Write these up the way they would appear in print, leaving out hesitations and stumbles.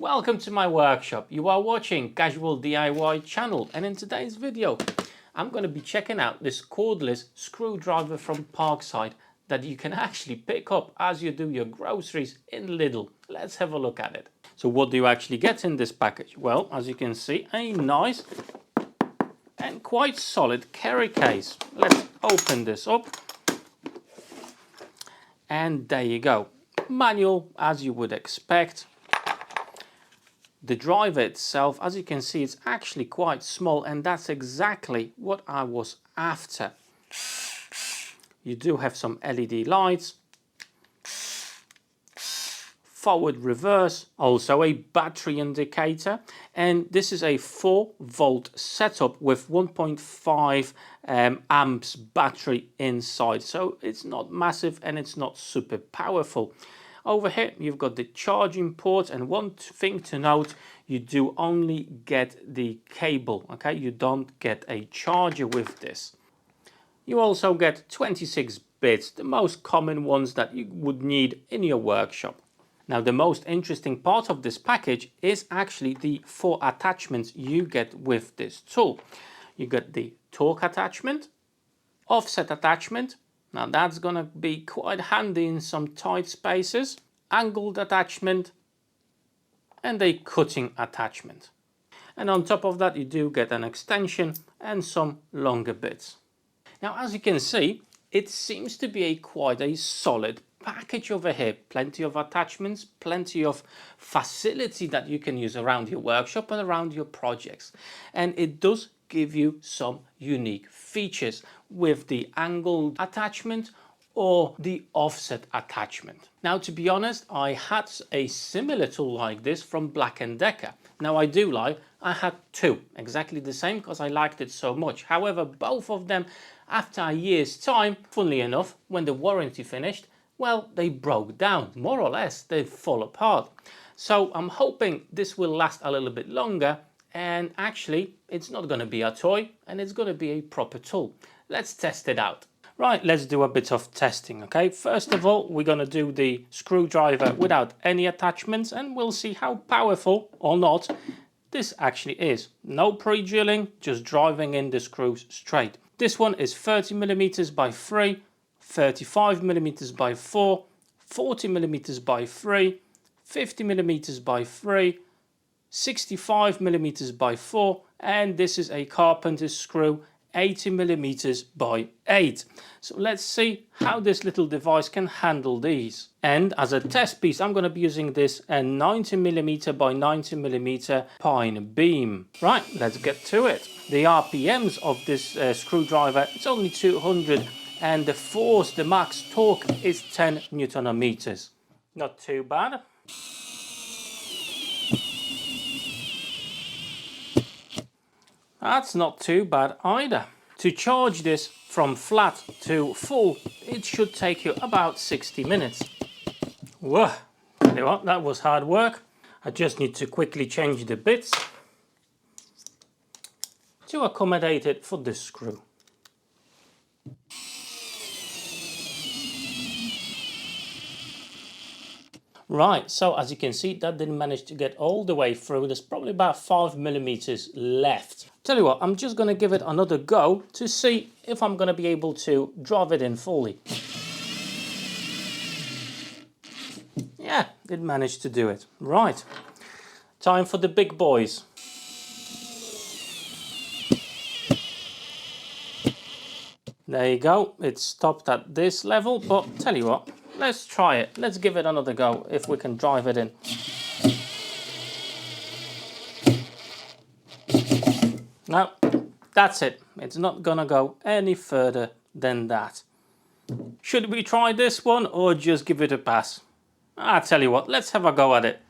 Welcome to my workshop. You are watching Casual DIY channel, and in today's video I'm going to be checking out this cordless screwdriver from Parkside that you can actually pick up as you do your groceries in Lidl. Let's have a look at it. So what do you actually get in this package? Well, as you can see, a nice and quite solid carry case. Let's open this up. And there you go. Manual, as you would expect. The driver itself, as you can see, it's actually quite small, and that's exactly what I was after. You do have some LED lights, forward, reverse, also a battery indicator, and this is a 4-volt setup with 1.5 amps battery inside, so it's not massive and it's not super powerful. Over here you've got the charging port, and one thing to note, you do only get the cable, okay? You don't get a charger with this. You also get 26 bits, the most common ones that you would need in your workshop. Now the most interesting part of this package is actually the 4 attachments you get with this tool. You get the torque attachment, offset attachment. Now that's gonna be quite handy in some tight spaces, angled attachment, and a cutting attachment. And on top of that you do get an extension and some longer bits. Now as you can see, it seems to be quite a solid package over here. Plenty of attachments, plenty of facility that you can use around your workshop and around your projects. And it does give you some unique features with the angled attachment or the offset attachment. Now to be honest, I had a similar tool like this from Black & Decker. Now I do lie, I had 2 exactly the same because I liked it so much. However, both of them, after a year's time, funnily enough, when the warranty finished, well, they broke down, more or less, they fall apart. So I'm hoping this will last a little bit longer, and actually it's not going to be a toy and it's going to be a proper tool. Let's test it out. Right, let's do a bit of testing, okay? First of all, we're going to do the screwdriver without any attachments, and we'll see how powerful or not this actually is. No pre-drilling, just driving in the screws straight. This one is 30mm by 3, 35mm by 4, 40mm by 3, 50mm by 3, 65mm by 4, and this is a carpenter's screw, 80mm by 8. So let's see how this little device can handle these. And as a test piece, I'm going to be using this 90mm by 90mm pine beam. Right, let's get to it. The RPMs of this screwdriver, it's only 200, and the force, the max torque, is 10 Newton-meters. Not too bad. That's not too bad either. To charge this from flat to full, it should take you about 60 minutes. Whoa, you know what, that was hard work. I just need to quickly change the bits to accommodate it for this screw. Right, so as you can see, that didn't manage to get all the way through. There's probably about 5mm left. Tell you what, I'm just going to give it another go to see if I'm going to be able to drive it in fully. Yeah, it managed to do it. Right, time for the big boys. There you go, it stopped at this level, but tell you what, let's try it. Let's give it another go if we can drive it in. No, that's it. It's not gonna go any further than that. Should we try this one or just give it a pass? I tell you what, let's have a go at it.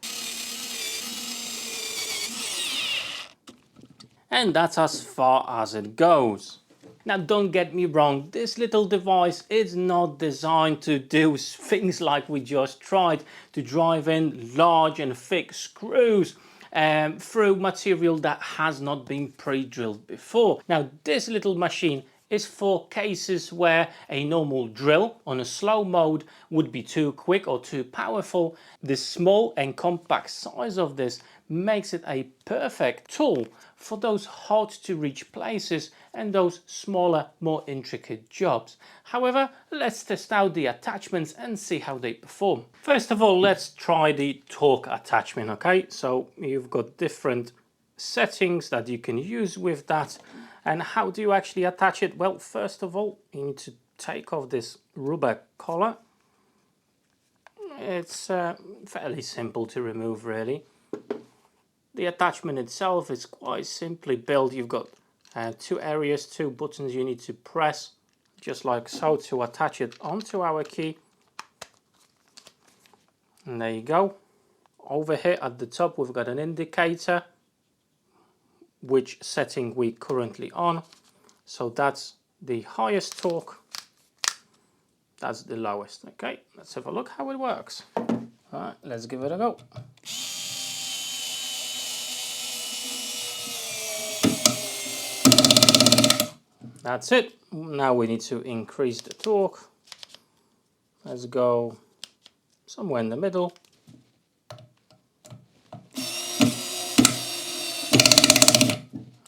And that's as far as it goes. Now don't get me wrong, this little device is not designed to do things like we just tried, to drive in large and thick screws through material that has not been pre-drilled before. Now this little machine is for cases where a normal drill on a slow mode would be too quick or too powerful. The small and compact size of this makes it a perfect tool for those hard to reach places and those smaller, more intricate jobs. However, let's test out the attachments and see how they perform. First of all, let's try the torque attachment. Okay, so you've got different settings that you can use with that. And how do you actually attach it? Well, first of all, you need to take off this rubber collar. It's fairly simple to remove, really. The attachment itself is quite simply built. You've got two areas, two buttons you need to press, just like so, to attach it onto our key. And there you go. Over here at the top, we've got an indicator, which setting we currently on. So that's the highest torque, that's the lowest. Okay, let's have a look how it works. All right, let's give it a go. That's it. Now we need to increase the torque. Let's go somewhere in the middle.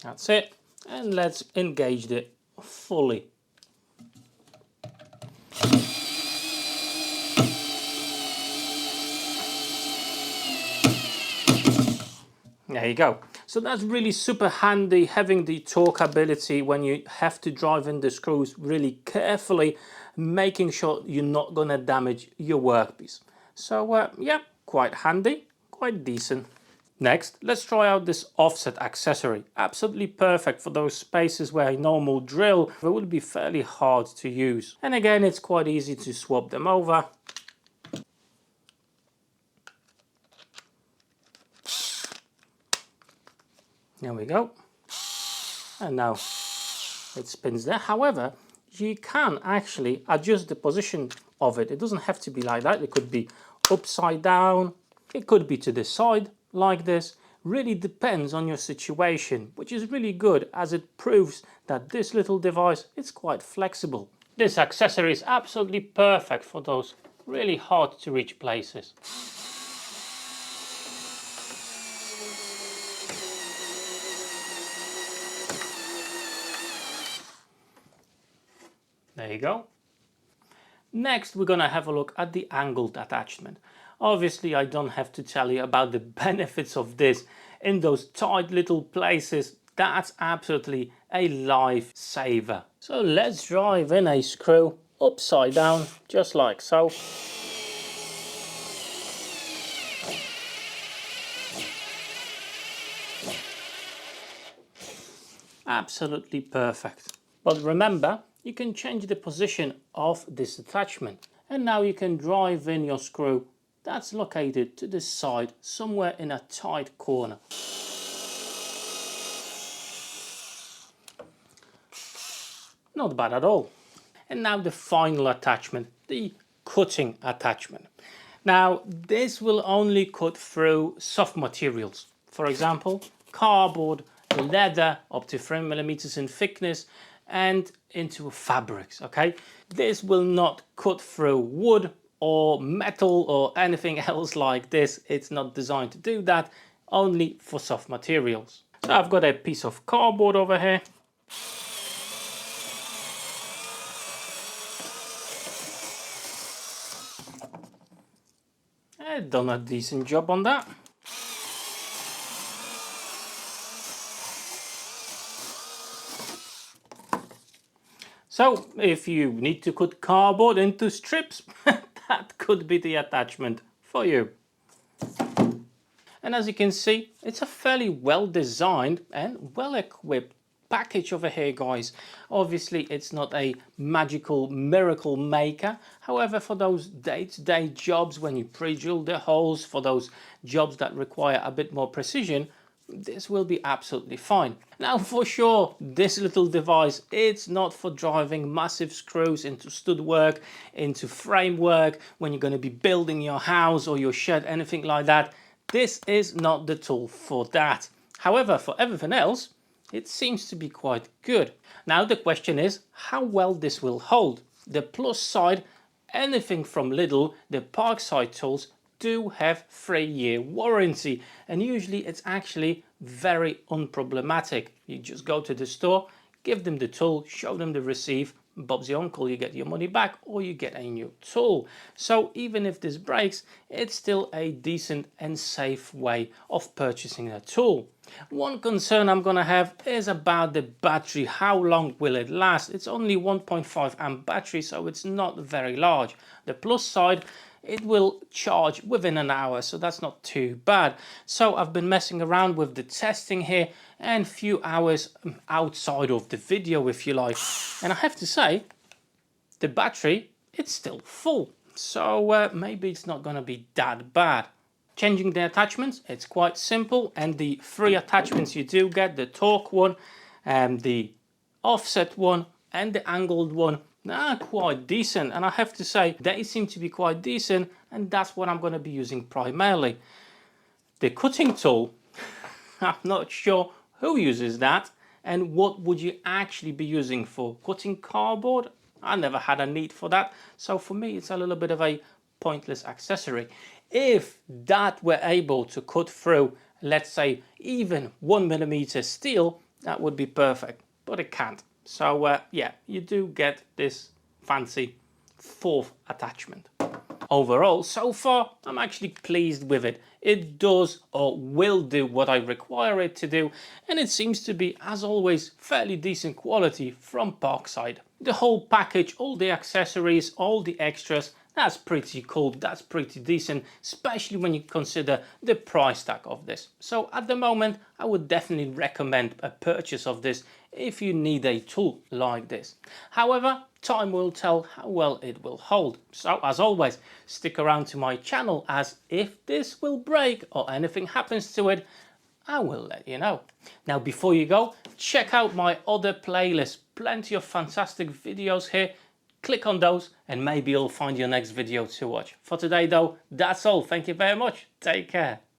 That's it. And let's engage it fully. There you go. So that's really super handy, having the torque ability when you have to drive in the screws really carefully, making sure you're not going to damage your workpiece. So yeah, quite handy, quite decent. Next, let's try out this offset accessory. Absolutely perfect for those spaces where a normal drill would be fairly hard to use. And again, it's quite easy to swap them over. There we go. And now it spins there. However, you can actually adjust the position of it. It doesn't have to be like that. It could be upside down. It could be to the side like this. Really depends on your situation, which is really good as it proves that this little device is quite flexible. This accessory is absolutely perfect for those really hard to reach places. There you go. Next, we're going to have a look at the angled attachment. Obviously, I don't have to tell you about the benefits of this in those tight little places. That's absolutely a lifesaver. So let's drive in a screw upside down, just like so. Absolutely perfect. But remember, you can change the position of this attachment. And now you can drive in your screw that's located to the side, somewhere in a tight corner. Not bad at all. And now the final attachment, the cutting attachment. Now this will only cut through soft materials. For example, cardboard, leather up to 3 millimeters in thickness, and into fabrics. Okay, this will not cut through wood or metal or anything else like this. It's not designed to do that, only for soft materials. So I've got a piece of cardboard over here. I've done a decent job on that. So if you need to cut cardboard into strips, that could be the attachment for you. And as you can see, it's a fairly well designed and well equipped package over here, guys. Obviously it's not a magical miracle maker. However, for those day-to-day jobs when you pre-drill the holes, for those jobs that require a bit more precision, this will be absolutely fine. Now for sure, this little device, it's not for driving massive screws into stud work, into framework, when you're going to be building your house or your shed, anything like that. This is not the tool for that. However, for everything else, it seems to be quite good. Now the question is how well this will hold. The plus side, anything from Lidl, the Parkside tools do have 3-year warranty, and usually it's actually very unproblematic. You just go to the store, give them the tool, show them the receipt, Bob's your uncle, you get your money back or you get a new tool. So even if this breaks, it's still a decent and safe way of purchasing a tool. One concern I'm gonna have is about the battery. How long will it last? It's only 1.5 amp battery, so it's not very large. The plus side, it will charge within an hour, so that's not too bad. So I've been messing around with the testing here and few hours outside of the video, if you like, and I have to say the battery, it's still full, so maybe it's not gonna be that bad. Changing the attachments, it's quite simple, and the 3 attachments you do get, the torque one, the offset one and the angled one, are quite decent, and I have to say they seem to be quite decent, and that's what I'm going to be using primarily. The cutting tool, I'm not sure who uses that, and what would you actually be using for cutting cardboard? I never had a need for that, so for me it's a little bit of a pointless accessory. If that were able to cut through, let's say even 1mm steel, that would be perfect, but it can't. So yeah, you do get this fancy 4th attachment. Overall, so far, I'm actually pleased with it. It does or will do what I require it to do, and it seems to be, as always, fairly decent quality from Parkside. The whole package, all the accessories, all the extras, that's pretty cool, that's pretty decent, especially when you consider the price tag of this. So at the moment, I would definitely recommend a purchase of this if you need a tool like this. However, time will tell how well it will hold. So as always, stick around to my channel, as if this will break or anything happens to it, I will let you know. Now before you go, check out my other playlist, plenty of fantastic videos here. Click on those and maybe you'll find your next video to watch. For today though, that's all. Thank you very much. Take care.